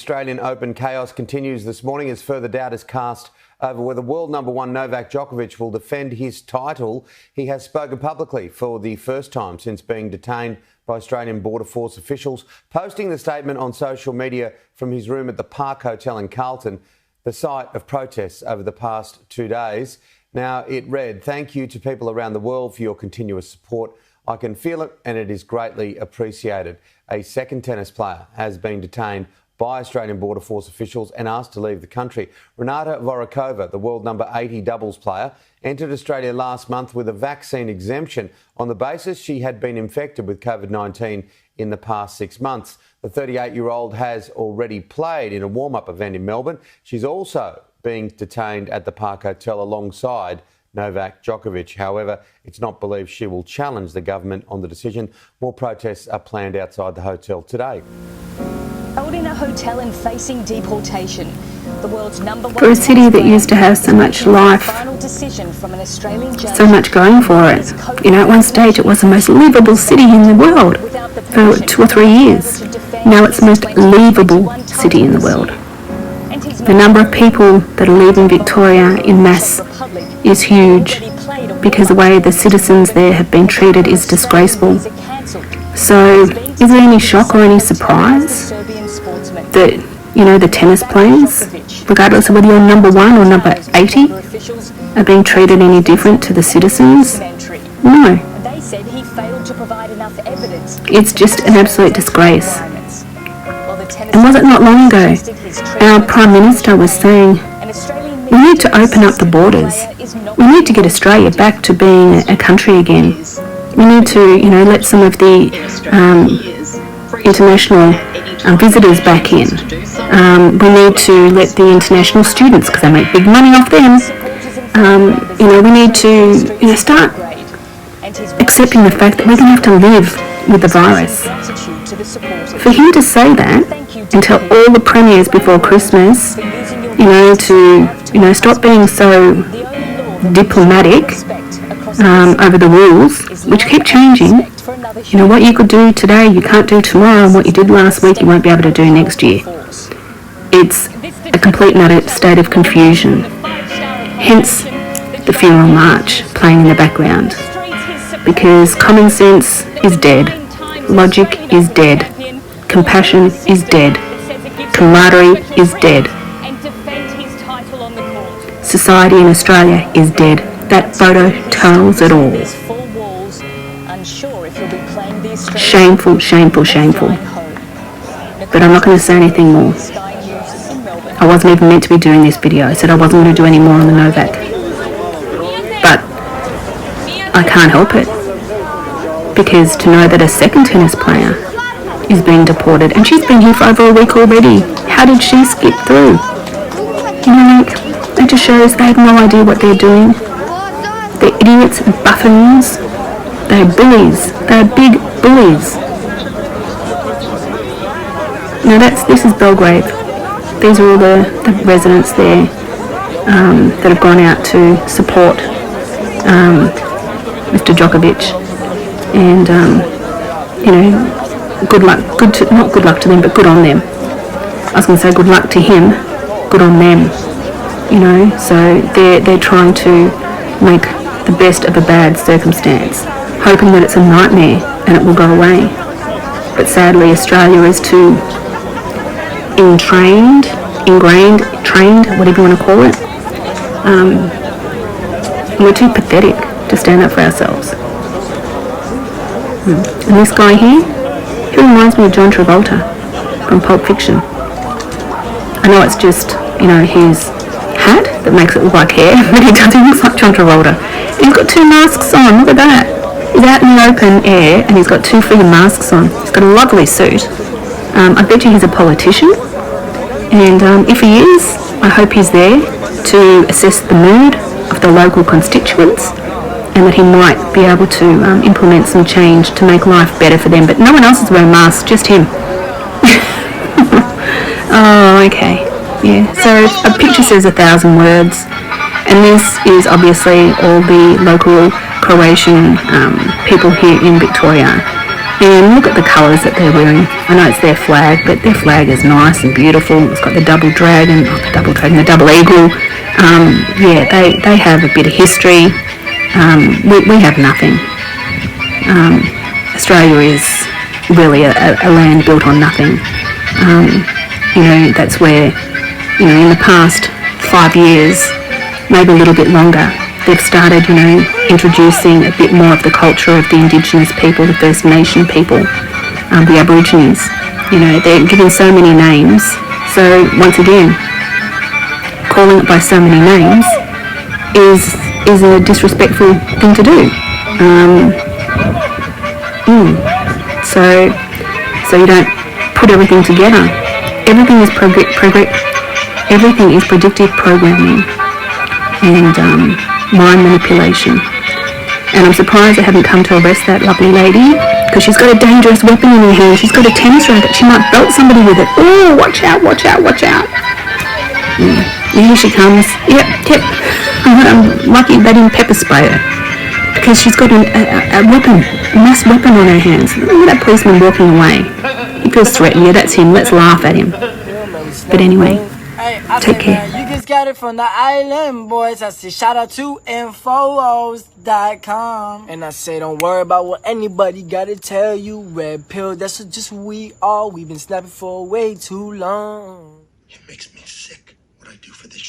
Australian Open chaos continues this morning as further doubt is cast over whether world number one Novak Djokovic will defend his title. He has spoken publicly for the first time since being detained by Australian Border Force officials, posting the statement on social media from his room at the Park Hotel in Carlton, the site of protests over the past 2 days. Now, it read, "Thank you to people around the world for your continuous support. I can feel it and it is greatly appreciated." A second tennis player has been detained by Australian Border Force officials and asked to leave the country. Renata Vorokova, the world number 80 doubles player, entered Australia last month with a vaccine exemption on the basis she had been infected with COVID-19 in the past 6 months. The 38-year-old has already played in a warm-up event in Melbourne. She's also being detained at the Park Hotel alongside Novak Djokovic. However, it's not believed she will challenge the government on the decision. More protests are planned outside the hotel today. Held in a hotel and facing deportation, the world's number one. For a city that used to have so much life, Final decision from an Australian judge. so much going for it. You know, at one stage it was the most livable city in the world for 2 or 3 years. Now it's the most livable city in the world. The number of people that are leaving Victoria in mass is huge because the way the citizens there have been treated is disgraceful. So, is there any shock or any surprise that, you know, the tennis players, regardless of whether you're number 1 or number 80, are being treated any different to the citizens? No. It's just an absolute disgrace. And was it not long ago, our Prime Minister was saying, we need to open up the borders. We need to get Australia back to being a country again. We need to, you know, let some of the international visitors back in. We need to let the international students, because they make big money off them, you know, we need to, you know, start accepting the fact that we're going to have to live with the virus. For him to say that and tell all the premiers before Christmas, you know, to, you know, stop being so diplomatic over the rules, which keep changing. You know, what you could do today, you can't do tomorrow, and what you did last week, you won't be able to do next year. It's a complete and utter state of confusion. Hence the funeral march playing in the background. Because common sense is dead. Logic is dead. Compassion is dead. Camaraderie is dead. Society in Australia is dead. That photo tells it all. Shameful, shameful, shameful. But I'm not going to say anything more. I wasn't even meant to be doing this video. I said I wasn't going to do any more on the Novak. But I can't help it. Because to know that a second tennis player is being deported, and she's been here for over a week already. How did she skip through? You know, it just shows they have no idea what they're doing. They're idiots and buffoons. They're bullies. They're big bullies. Now this is Belgrade. These are all the residents there that have gone out to support Mr. Djokovic. And, you know, good luck. Not good luck to them, but good on them. I was going to say good luck to him, good on them. You know, so they're trying to make the best of a bad circumstance, hoping that it's a nightmare and it will go away. But sadly, Australia is too ingrained, trained, whatever you want to call it. We're too pathetic to stand up for ourselves. And this guy here, he reminds me of John Travolta from Pulp Fiction. I know it's just, you know, his hat that makes it look like hair, but he doesn't look like John Travolta. And he's got 2 masks on, look at that. He's out in the open air and he's got 2 freaking masks on. He's got a lovely suit. I bet you he's a politician. And if he is, I hope he's there to assess the mood of the local constituents, and that he might be able to implement some change to make life better for them. But no one else is wearing masks, just him. Oh, okay. Yeah, so a picture says 1,000 words, and this is obviously all the local Croatian people here in Victoria And look at the colours that they're wearing. I know it's their flag, but their flag is nice and beautiful. It's got the double dragon, the double eagle. Yeah, they have a bit of history. We have nothing. Australia is really a land built on nothing. That's where, in the past 5 years, maybe a little bit longer, they've started, introducing a bit more of the culture of the Indigenous people, the First Nation people, the Aborigines. They're given so many names. So once again, calling it by so many names is a disrespectful thing to do. So you don't put everything together. Everything is everything is predictive programming and mind manipulation. And I'm surprised they haven't come to arrest that lovely lady, because she's got a dangerous weapon in her hand. She's got a tennis racket. She might belt somebody with it. Oh, watch out, watch out, watch out. And here she comes. Yep. I'm lucky they didn't pepper spray her, because she's got a weapon, a mass weapon on her hands. Look at that policeman walking away. He feels threatened. Yeah, that's him. Let's laugh at him. But anyway, take care. You just got it from the island, boys. I say shout out to infos.com. And I say don't worry about what anybody gotta tell you. Red pill, that's just who we are. We've been snapping for way too long. It makes me sick what I do for this